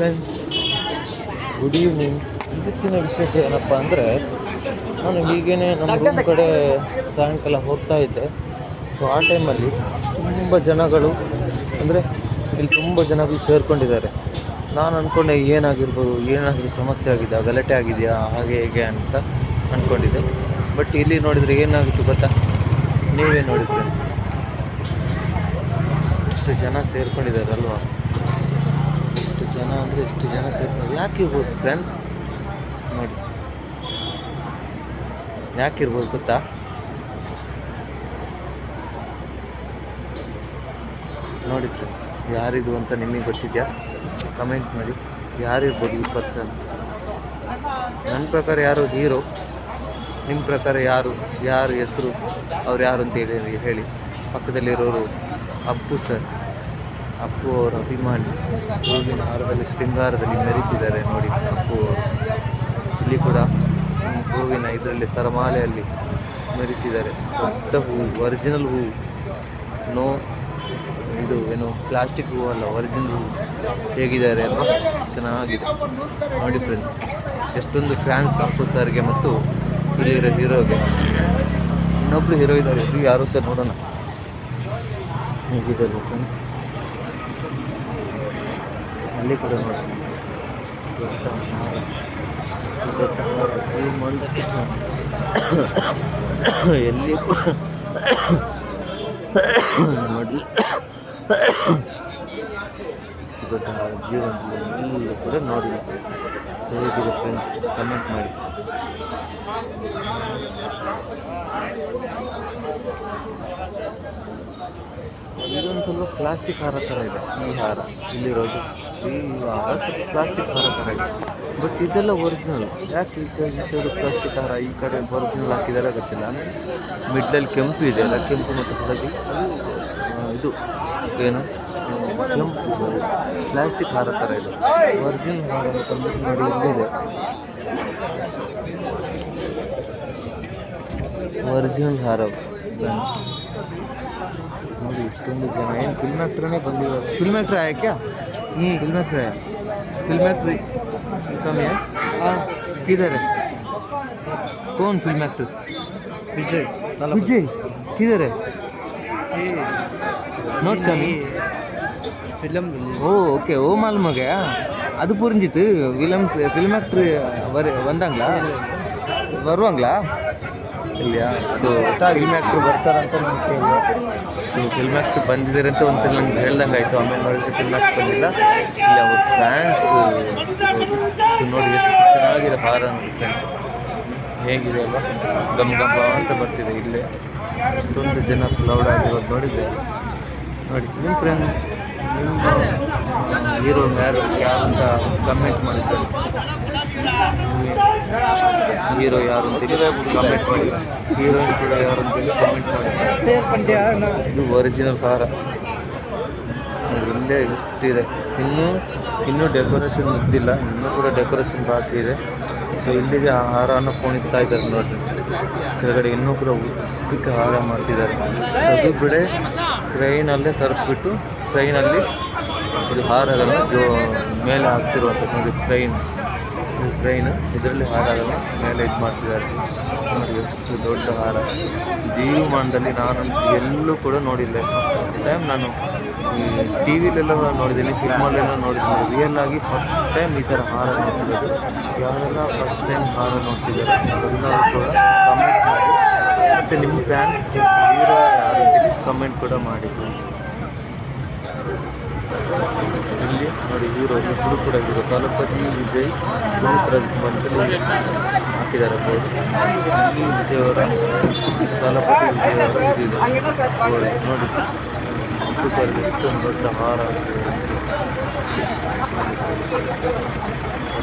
Friends, good evening. ಇವತ್ತಿನ ವಿಶೇಷ ಏನಪ್ಪ ಅಂದರೆ, ನಾನು ಹೀಗೇ ನಮ್ಮ ರೂಮ್ ಕಡೆ ಸಾಯಂಕಾಲ ಹೋಗ್ತಾ ಇದ್ದೆ. ಸೊ ಆ ಟೈಮಲ್ಲಿ ತುಂಬ ಜನಗಳು ಅಂದರೆ ಇಲ್ಲಿ ತುಂಬ ಜನಗಳು ಸೇರಿಕೊಂಡಿದ್ದಾರೆ. ನಾನು ಅಂದ್ಕೊಂಡೆ ಏನಾಗಿರ್ಬೋದು, ಏನಾದರೂ ಸಮಸ್ಯೆ ಆಗಿದೆ, ಗಲಾಟೆ ಆಗಿದೆಯಾ, ಹಾಗೆ ಹೇಗೆ ಅಂತ ಅಂದ್ಕೊಂಡಿದ್ದೆ. ಬಟ್ ಇಲ್ಲಿ ನೋಡಿದರೆ ಏನಾಗಿತ್ತು ಗೊತ್ತಾ? ನೀವೇ ನೋಡಿ ಫ್ರೆಂಡ್ಸ್, ಎಷ್ಟು ಜನ ಸೇರ್ಕೊಂಡಿದ್ದಾರಲ್ವ. ಎಷ್ಟು ಜನ ಅಂದರೆ ಎಷ್ಟು ಜನ ಸೇರ್ಕೊಂಡು, ಯಾಕಿರ್ಬೋದು ಫ್ರೆಂಡ್ಸ್? ನೋಡಿ, ಯಾಕಿರ್ಬೋದು ಗೊತ್ತಾ? ನೋಡಿ ಫ್ರೆಂಡ್ಸ್, ಯಾರಿದು ಅಂತ ನಿಮಗೆ ಗೊತ್ತಿದೆಯಾ? ಕಮೆಂಟ್ ಮಾಡಿ, ಯಾರಿರ್ಬೋದು ಈ ಪರ್ಸನ್. ನನ್ನ ಪ್ರಕಾರ ಯಾರು ಹೀರೋ, ನಿಮ್ಮ ಪ್ರಕಾರ ಯಾರು ಹೆಸರು, ಅವ್ರು ಯಾರು ಅಂತ ಹೇಳಿ. ಪಕ್ಕದಲ್ಲಿರೋರು ಅಪ್ಪು ಸರ್, ಅಪ್ಪು ಅವರ ಅಭಿಮಾನಿ. ಹೂವಿನ ಹಾರದಲ್ಲಿ ಶೃಂಗಾರದಲ್ಲಿ ಮೆರೀತಿದ್ದಾರೆ ನೋಡಿ ಅಪ್ಪು ಅವರು. ಇಲ್ಲಿ ಕೂಡ ಹೂವಿನ ಇದರಲ್ಲಿ ಸರಮಾಲೆಯಲ್ಲಿ ಮೆರೀತಿದ್ದಾರೆ. ದೊಡ್ಡ ಹೂವು, ಒರಿಜಿನಲ್ ಹೂವು, ನೋ ಇದು ಏನು ಪ್ಲಾಸ್ಟಿಕ್ ಹೂವು ಅಲ್ಲ, ಒರಿಜಿನಲ್ ಹೂವು. ಹೇಗಿದ್ದಾರೆ ಅಲ್ವಾ? ಚೆನ್ನಾಗಿದೆ ನೋಡಿ ಫ್ರೆಂಡ್ಸ್. ಎಷ್ಟೊಂದು ಫ್ಯಾನ್ಸ್ ಅಪ್ಪು ಸರ್ಗೆ ಮತ್ತು ಇಲ್ಲಿರೋ ಹೀರೋಗೆ. ಇನ್ನೊಬ್ರು ಹೀರೋ ಇದ್ದಾರೆ, ಯಾರು ಅಂತ ನೋಡೋಣ. ಹೇಗಿದ್ದಾರೆ ಫ್ರೆಂಡ್ಸ್? ಅಲ್ಲಿ ಕೂಡ ನೋಡಿ, ಎಷ್ಟು ದೊಡ್ಡ ಹಾರ, ಎಷ್ಟು ದೊಡ್ಡ ಹಾರ, ಜೀವಮಾನದಲ್ಲಿ ಎಲ್ಲಿ ಕೂಡ ನೋಡಿ, ಇಷ್ಟು ದೊಡ್ಡ ಹಾರ ಜೀವನದಲ್ಲಿ ಎಲ್ಲೂ ಕೂಡ ನೋಡಿಲ್ಲ. ಹೇಗಿದೆ ಫ್ರೆಂಡ್ಸ್? ಕಮೆಂಟ್ ಮಾಡಿ. ಇದೊಂದು ಸ್ವಲ್ಪ ಪ್ಲಾಸ್ಟಿಕ್ ಹಾರ ಥರ ಇದೆ. ಈ ಹಾರ ಇಲ್ಲಿರೋದು, ಈ ಹಾರ ಸ್ವಲ್ಪ ಪ್ಲಾಸ್ಟಿಕ್ ಹಾರ ಥರ ಇದೆ. ಬಟ್ ಇದೆಲ್ಲ ಒರಿಜಿನಲ್. ಯಾಕೆ ಈ ಸೈಡು ಪ್ಲಾಸ್ಟಿಕ್ ಹಾರ, ಈ ಕಡೆ ಒರಿಜಿನಲ್ ಹಾಕಿದ್ದಾರೆ ಗೊತ್ತಿಲ್ಲ. ಅಂದರೆ ಮಿಡ್ಲಲ್ಲಿ ಕೆಂಪು ಇದೆ ಅಲ್ಲ, ಕೆಂಪು ಮತ್ತು ಹಳದಿ, ಇದು ಏನು ಕೆಂಪು ಪ್ಲಾಸ್ಟಿಕ್ ಹಾರ ಥರ ಇದೆ. ಒರಿಜಿನಲ್ ಹಾರ ಅಂತಂದ್ಬಿಟ್ಟು ನೋಡಿ ಇಲ್ಲಿದೆ, ಒರಿಜಿನಲ್ ಹಾರ ಫ್ರೆಂಡ್ಸ್. ನೋಡಿ ಇಷ್ಟೊಂದು ಜನ, ಏನು ಫಿಲ್ಮ್ ಆ್ಯಕ್ಟ್ರೇ ಬಂದಿದ್ದಾರೆ. ಫಿಲ್ಮ್ ಆ್ಯಕ್ಟ್ರ್ ಆಯ್ಕೆ ಫಿಲ್ಮ್ ಆ್ಯಕ್ಟ್ರ್ ಫಿಲ್ಮ್ ಆ್ಯಕ್ಟ್ರಿ ಕಮ್ಮಿ किधर है? कौन फिल्म एक्टर? विजय किधर है? नोट कमी फिल्म. ओ ओके, ओ मालूम हो गया. ಅದು ಪುರಿಂಜಿತ್ತು ಫಿಲ್ಮ್ ಆ್ಯಕ್ಟ್ರಿ ಬಂದಂಗ್ಲಾ ಬರುವಂಗ್ಲಾ ಇಲ್ಲಯಾ? ಸೊ ಫಿಲ್ಮ್ ಆ್ಯಕ್ಟ್ರು ಬರ್ತಾರಂತ ನಂಗೆ ಕೇಳಿದೆ. ಸೊ ಫಿಲ್ಮ್ ಆ್ಯಕ್ಟ್ರ್ ಬಂದಿದ್ದಾರೆ ಅಂತ ಒಂದ್ಸಲ ನಂಗೆ ಹೇಳ್ದಂಗೆ ಆಯಿತು. ಆಮೇಲೆ ನೋಡಿದ್ರೆ ಫಿಲ್ಮ್ ಆ್ಯಕ್ಟ್ರ್ ಬಂದಿಲ್ಲ, ಇಲ್ಲಿ ಅವ್ರ ಫ್ಯಾನ್ಸ್. ಸೊ ನೋಡಿ ಎಷ್ಟು ಚೆನ್ನಾಗಿದೆ ಹಾರ ನೋಡಿ ಫ್ರೆಂಡ್ಸ್, ಹೇಗಿದೆ ಅಲ್ವಾ? ಗಮ್ ಗಮ್ ಅಂತ ಬರ್ತಿದೆ. ಇಲ್ಲೇ ಇಷ್ಟೊಂದು ಜನ ಕ್ಲೌಡ್ ಆಗಿರೋದು ನೋಡಿದ್ದೆ. ನೋಡಿ ನಿಮ್ಮ ಫ್ರೆಂಡ್ಸ್, ನಿಮ್ಮ ಹೀರೋ ಯಾರು ಅಂತ ಕಮೆಂಟ್ ಮಾಡಿ ಫ್ರೆಂಡ್ಸ್. ಹೀರೋ ಯಾರು ಅಂತೇಳಿ ಕಮೆಂಟ್ ಮಾಡಿ, ಹೀರೋಯಿನ್ ಕೂಡ ಯಾರು ಅಂತೇಳಿ ಕಮೆಂಟ್ ಮಾಡಿ. ಇದು ಒರಿಜಿನಲ್ ಹಾರ ಇಲ್ಲೇ ಇಷ್ಟಿದೆ. ಇನ್ನೂ ಡೆಕೋರೇಷನ್ ಮುಗ್ದಿಲ್ಲ, ಇನ್ನೂ ಕೂಡ ಡೆಕೋರೇಷನ್ ಬಾಕಿ ಇದೆ. ಸೊ ಇಲ್ಲಿಗೆ ಆ ಹಾರವನ್ನು ಪೋಣಿಸ್ತಾ ಇದ್ದಾರೆ ನೋಡಿ. ಕೆಳಗಡೆ ಇನ್ನೂ ಕೂಡ ಉದ್ದಕ್ಕೆ ಹಾರ ಮಾಡ್ತಿದ್ದಾರೆ. ಸೊ ಅದು ಬಿಡೆ ಸ್ಕ್ರೈನಲ್ಲೇ ತರಿಸ್ಬಿಟ್ಟು ಸ್ಕ್ರೈನಲ್ಲಿ ಇದು ಹಾರಗಳನ್ನು ಮೇಲೆ ಹಾಕ್ತಿರುವಂಥದ್ದು ನೋಡಿ. ಸ್ಕ್ರೈನ್ ಇದರಲ್ಲಿ ಹಾರಗಳನ್ನು ಮೇಲೆ ಇದು ಮಾಡ್ತಿದ್ದಾರೆ ನೋಡಿ. ಎಷ್ಟು ದೊಡ್ಡ ಹಾರ, ಜೀವಮಾನದಲ್ಲಿ ನಾನಂತೂ ಎಲ್ಲೂ ಕೂಡ ನೋಡಿಲ್ಲ. ಫಸ್ಟ್ ಟೈಮ್ ನಾನು ಈ ಟಿ ವಿಲೆಲ್ಲ ನೋಡಿದ್ದೀನಿ, ಫಿಲ್ಮಲ್ಲೆಲ್ಲ ನೋಡಿದ್ದೀನಿ. ರಿಯಲ್ ಆಗಿ ಫಸ್ಟ್ ಟೈಮ್ ಈ ಥರ ಹಾರ ನೋಡ್ತಿರೋದು. ಯಾರೆಲ್ಲ ಫಸ್ಟ್ ಟೈಮ್ ಹಾರ ನೋಡ್ತಿದ್ದಾರೆ ಅವರೆಲ್ಲರೂ ಕೂಡ ಕಮೆಂಟ್ ಮಾಡಿ. ಮತ್ತು ನಿಮ್ಮ ಫ್ಯಾನ್ಸ್ ಹೀರೋ ಯಾರು ಅಂತೇಳಿ ಕಮೆಂಟ್ ಕೂಡ ಮಾಡಿ. ಇಲ್ಲಿ ನೋಡಿ ಹೀರೋ ಇಬ್ಬರು ಕೂಡ ಹೀರೋ, ತಲಪತಿ ವಿಜಯ್, ಪುನೀತ್ ರಾಜ್ಕುಮಾರ್ ಅಂತೇಳಿ ಹಾಕಿದ್ದಾರೆ ಬೋರ್ಡ್. ಇಲ್ಲಿ ವಿಜಯ್ ಅವರ, ತಲಪತಿ ವಿಜಯ್ ಅವರ ಇದಿದೆ ನೋಡಿ. ಅಪ್ಪು ಸರ್ ಎಷ್ಟೊಂದು ದೊಡ್ಡ ಹಾರ.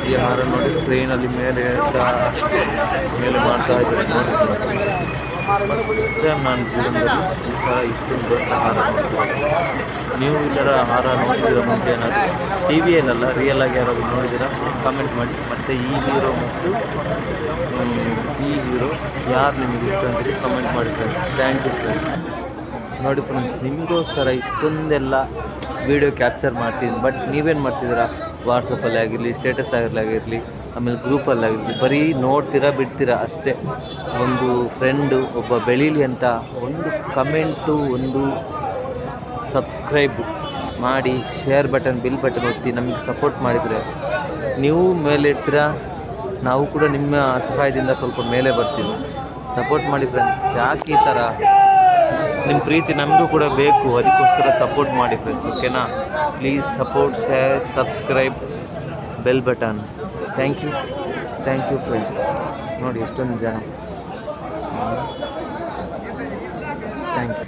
ಈ ಹಾರ ನೋಡಿ ಸ್ಕ್ರೀನಲ್ಲಿ ಮೇಲೆ ಮಾಡ್ತಾ ಇದ್ದಾರೆ ನೋಡಿ. ಫಸ್ಟ್ ಟೈಮ್ ನಾನು ಜೀವನದಲ್ಲಿ ಈ ಥರ ಇಷ್ಟೊಂದು ದೊಡ್ಡ ಹಾರ ನೋಡ್ತಿರೋದು. ನೀವು ಈ ಥರ ಹಾರ ನೋಡ್ತಿದ್ದೀರ ಮುಂಚೆ ಏನಾದರೂ? ಟಿ ವಿಯಲ್ಲ, ರಿಯಲ್ ಆಗಿ ಯಾರಾದರೂ ನೋಡಿದ್ದೀರಾ? ಕಮೆಂಟ್ ಮಾಡಿ. ಮತ್ತು ಈ ಹೀರೋ ಮತ್ತು ಈ ಹೀರೋ ಯಾರು ನಿಮಗೆ ಇಷ್ಟ ಅಂತೇಳಿ ಕಮೆಂಟ್ ಮಾಡಿ ಫ್ರೆಂಡ್ಸ್. Thank you friends. ನೋಡಿ ಫ್ರೆಂಡ್ಸ್, ನಿಮಗೋಸ್ಕರ ಇಷ್ಟೊಂದೆಲ್ಲ ವೀಡಿಯೋ ಕ್ಯಾಪ್ಚರ್ ಮಾಡ್ತಿದ್ದೀನಿ. ಬಟ್ ನೀವೇನು ಮಾಡ್ತಿದ್ದೀರಾ? ವಾಟ್ಸಪ್ಪಲ್ಲಿ ಆಗಿರಲಿ, ಸ್ಟೇಟಸ್ ಆಗಿರಲಿ, ಆಮೇಲೆ ಗ್ರೂಪಲ್ಲಾಗಿರಲಿ, ಬರೀ ನೋಡ್ತೀರಾ ಬಿಡ್ತೀರಾ ಅಷ್ಟೇ. ಒಂದು ಫ್ರೆಂಡು ಒಬ್ಬ ಬೆಳೀಲಿ ಅಂತ ಒಂದು ಕಮೆಂಟು, ಒಂದು ಸಬ್ಸ್ಕ್ರೈಬ್ ಮಾಡಿ, ಶೇರ್ ಬಟನ್, ಬಿಲ್ ಬಟನ್ ಒತ್ತಿ ನಮಗೆ ಸಪೋರ್ಟ್ ಮಾಡಿದರೆ ನೀವು ಮೇಲೆ ಇರ್ತೀರಾ, ನಾವು ಕೂಡ ನಿಮ್ಮ ಸಹಾಯದಿಂದ ಸ್ವಲ್ಪ ಮೇಲೆ ಬರ್ತೀವಿ. ಸಪೋರ್ಟ್ ಮಾಡಿ ಫ್ರೆಂಡ್ಸ್. ಯಾಕೆ ಈ ಥರ ನಿಮ್ಮ ಪ್ರೀತಿ ನಮಗೂ ಕೂಡ ಬೇಕು, ಅದಕ್ಕೋಸ್ಕರ ಸಪೋರ್ಟ್ ಮಾಡಿ ಫ್ರೆಂಡ್ಸ್, ಓಕೆನಾ? Please support, share, subscribe, bell button. Thank you friends. ನೋಡಿ ಎಷ್ಟೊಂದು ಜನ. Thank you.